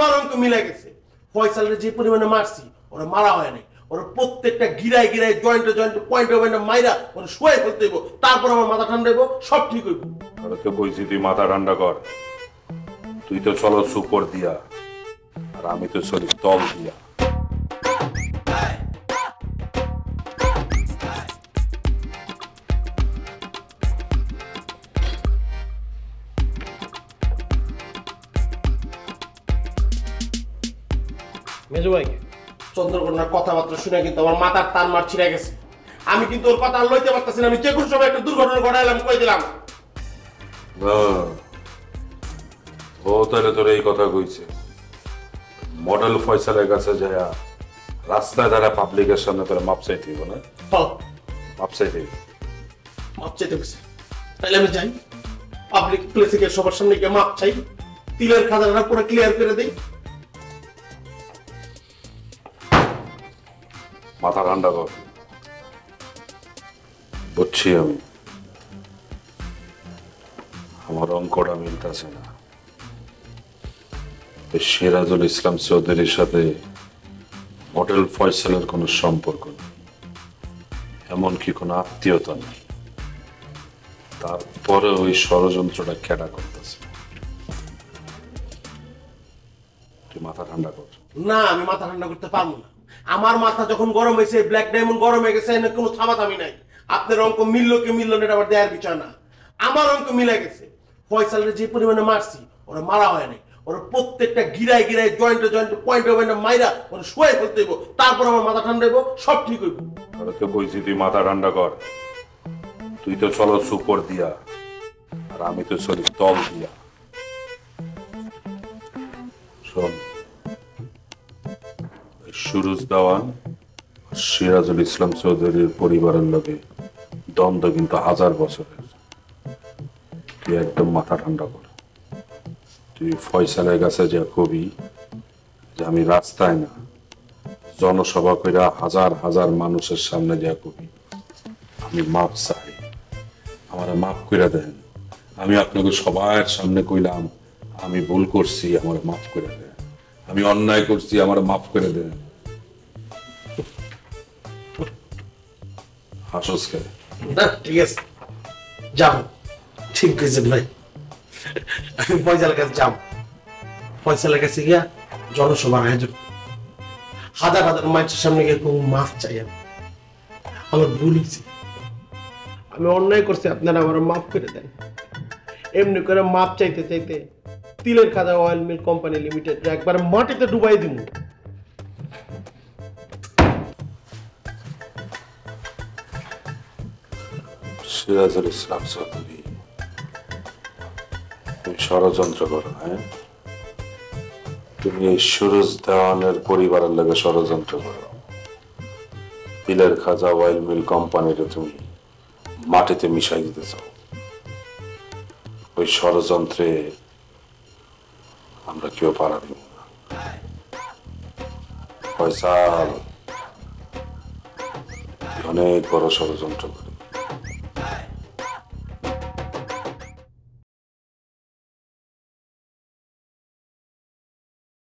আমার অঙ্ক মিলে গেছে। ফয়সালের যে পরিমাণে মারছি ওরা মারা হয় নাই, ওরা প্রত্যেকটা গিরায় গিরায় জয়েন্টে জয়েন্টে পয়েন্টে পয়েন্টে মাইরা ওরা শুয়ে ফেলতে হইব, তারপর আমার মাথা ঠান্ডা হইব, সব ঠিক হইব। তোকে বলছি তুই মাথা ঠান্ডা কর। তুই তো চলো সুপর দিয়া, আর আমি তো চলি তল দিয়া। মেজো ভাই, চন্দ্রকন্যার কথাবার্তা শুনে কিন্তু আমার মাথার টান মার ছিঁড়ে গেছে। আমি কিন্তু ওর কথা আর লইতে পারতেছি না। আমি যে কোনো সময় একটা দুর্ঘটনা ঘটাইলাম, কই দিলাম। ও তাহলে তোর এই কথা কইছে, মডেল ফয়সালের কাছে যায় রাস্তায় দ্বারা পাবলিকের সামনে তোরা মাপ চাইতে হইব না? মাপ চাইতে হইব, মাপ চাইতে গেছে। তাহলে আমি যাই পাবলিক প্লেসে গিয়ে সবার সামনে গিয়ে মাপ চাই, তিলের খাজাটা পুরো ক্লিয়ার করে দেই। মাথা ঠান্ডা কর। বুঝছি আমি, আমার অঙ্কটা মিলতেছে না। সিরাজুল ইসলাম চৌধুরীর সাথে মডেল ফয়সালের কোনো সম্পর্ক নেই, এমনকি কোনো আত্মীয়তা নেই। তারপরে ওই ষড়যন্ত্রটা কেডা করতেছে। তুই মাথা ঠান্ডা কর। না, আমি মাথা ঠান্ডা করতে পারবো না। আমার মাথা যখন গরম হয়েছে, ব্ল্যাক ডায়মন্ড গরম হয়ে গেছে, এনে কোনো থামাথামি নাই। আপনার অঙ্ক মিললো কি মিললো না, এটা আবার দেয়ার বিষয় না। আমার অঙ্ক মিলে গেছে। ফয়সালের যে পরিমাণে মারছি ওরা মারা হয় নাই, ওরা প্রত্যেকটা গিরায় গিরায় জয়েন্টে জয়েন্টে পয়েন্টে পয়েন্টে মাইরা ওরা শুয়ে ফেলতে হইব, তারপর আমার মাথা ঠান্ডা হইব, সব ঠিক হইব। তোকে বলছি তুই মাথা ঠান্ডা কর। তুই তো চলো সুপর দিয়া, আর আমি তো চলি তল দিয়া। শোন, সুরুজ দেওয়ান সিরাজুল ইসলাম চৌধুরীর পরিবারের লোকে দ্বন্দ্ব কিন্তু 1000 বছরের। তুই একদম মাথা ঠান্ডা কর। তুই ফয়সালের কাছে যা কবি যে আমি রাস্তায় না, জনসভা কইরা হাজার হাজার মানুষের সামনে যা কবি আমি মাপ চাই, আমার মাফ করে দেন। আমি আপনাকে সবার সামনে কইলাম আমি ভুল করছি, আমার মাফ করে দেন। আমি অন্যায় করছি, আমার মাফ করে দেন। হাসস কে? না, ঠিক আছে, যাবো। ঠিক আছে ভাই, আমি ফয়সালের কাছে যাবো। ফয়সালের কাছে গিয়া জনসভার আয়োজন, হাজার হাজার মানুষের সামনে গিয়ে কোনো মাফ চাই। আমার ভুল হয়েছে, আমি অন্যায় করছি, আপনারা আমার মাফ করে দেন। এমনি করে মাপ চাইতে চাইতে তিলের খাজা অয়েল মিল কোম্পানি লিমিটেড একবার মাটিতে ডুবাই দিব। সিরাজুল ইসলাম চৌধুরী, তুমি ষড়যন্ত্র করো। হ্যাঁ, তুমি এই সুরজ দেওয়ানের পরিবারের লগে ষড়যন্ত্র করো। তিলের খাজা অয়েল মিল কোম্পানিটা তুমি মাটিতে মিশাই দিতে চাও। ওই ষড়যন্ত্রে আমরা কেউ পারা দিব না। ফয়সাল অনেক বড় ষড়যন্ত্র করে।